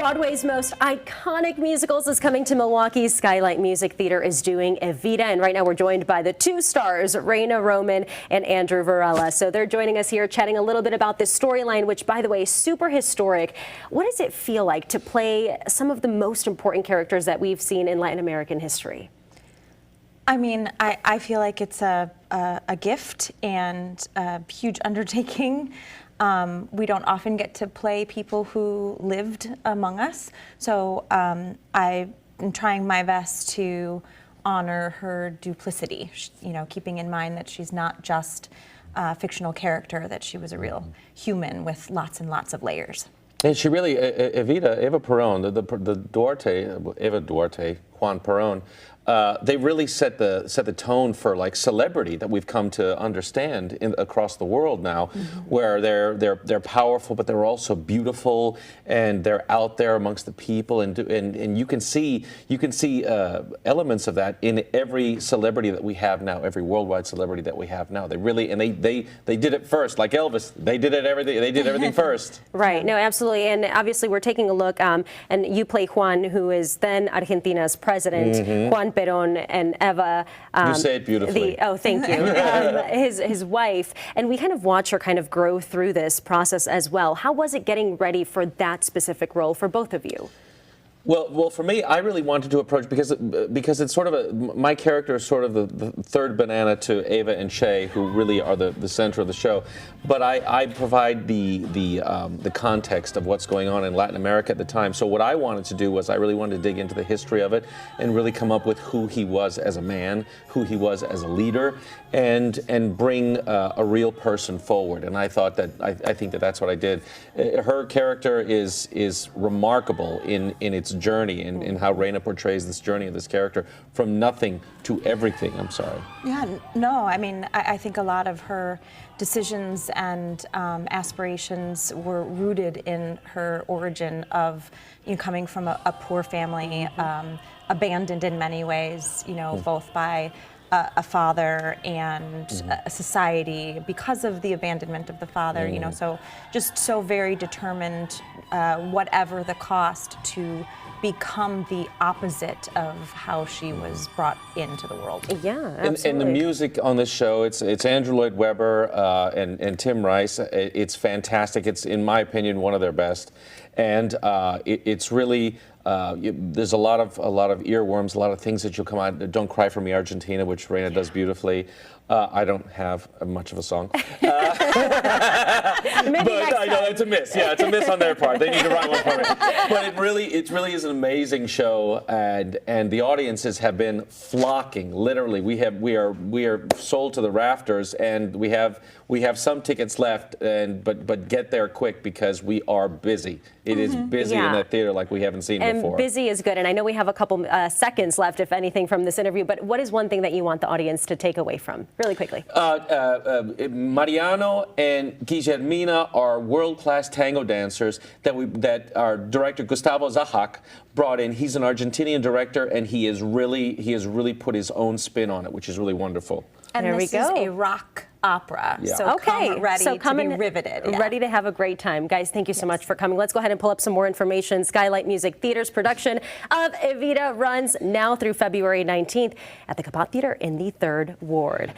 Broadway's most iconic musicals is coming to Milwaukee's Skylight Music Theater is doing Evita, and right now we're joined by the two stars, Raina Roman and Andrew Varela. So they're joining us here chatting a little bit about this storyline, which, by the way, is super historic. What does it feel like to play some of the most important characters that we've seen in Latin American history? I mean, I feel like it's a gift and a huge undertaking. We don't often get to play people who lived among us, so I am trying my best to honor her duplicity, you know, keeping in mind that she's not just a fictional character, that she was a real human with lots and lots of layers. And she really, Evita, Eva Peron, the Duarte, Eva Duarte, Juan Peron, they really set the tone for like celebrity that we've come to understand across the world now, where they're powerful, but they're also beautiful, and they're out there amongst the people, and you can see elements of that in every celebrity that we have now, every worldwide celebrity that we have now. They really, and they did it first, like Elvis. They did everything first. Right. No, absolutely. And obviously, we're taking a look, and you play Juan, who is then Argentina's president, Juan Peron, and Eva. You say it beautifully. Oh, thank you. His wife, and we kind of watch her kind of grow through this process as well. How was it getting ready for that specific role for both of you? Well, for me, I really wanted to approach because it's sort of my character is sort of the third banana to Eva and Shay, who really are the center of the show. But I provide the context of what's going on in Latin America at the time. So what I wanted to do was I really wanted to dig into the history of it and really come up with who he was as a man, who he was as a leader, and bring a real person forward. And I thought that I think that's what I did. Her character is remarkable in its journey and in how Raina portrays this journey of this character from nothing to everything. I'm sorry. Yeah, no, I mean, I think a lot of her decisions and aspirations were rooted in her origin of, you know, coming from a poor family, abandoned in many ways, you know, both by a father and a society because of the abandonment of the father, you know, so just so very determined, whatever the cost, to become the opposite of how she was brought into the world. Yeah, absolutely. And the music on this show, it's Andrew Lloyd Webber and Tim Rice. It's fantastic. It's, in my opinion, one of their best. And it's really, there's a lot of earworms, a lot of things that you'll come out. Don't Cry for Me, Argentina, which Raina does beautifully. I don't have much of a song. But I know it's a miss. Yeah, it's a miss on their part. They need to write one for me. But it really is an amazing show, and the audiences have been flocking. Literally, we are sold to the rafters, and we have some tickets left, but get there quick because we are busy. It is busy in that theater like we haven't seen before. And busy is good. And I know we have a couple seconds left, if anything, from this interview. But what is one thing that you want the audience to take away from, really quickly? Mariano and Guillermina are world-class tango dancers that our director Gustavo Zahac brought in. He's an Argentinian director, and he has really put his own spin on it, which is really wonderful. And there this we go. is a rock opera, Yeah. so okay, come ready to be riveted. Yeah. Ready to have a great time. Guys, thank you so much for coming. Let's go ahead and pull up some more information. Skylight Music Theater's production of Evita runs now through February 19th at the Capote Theater in the 3rd Ward.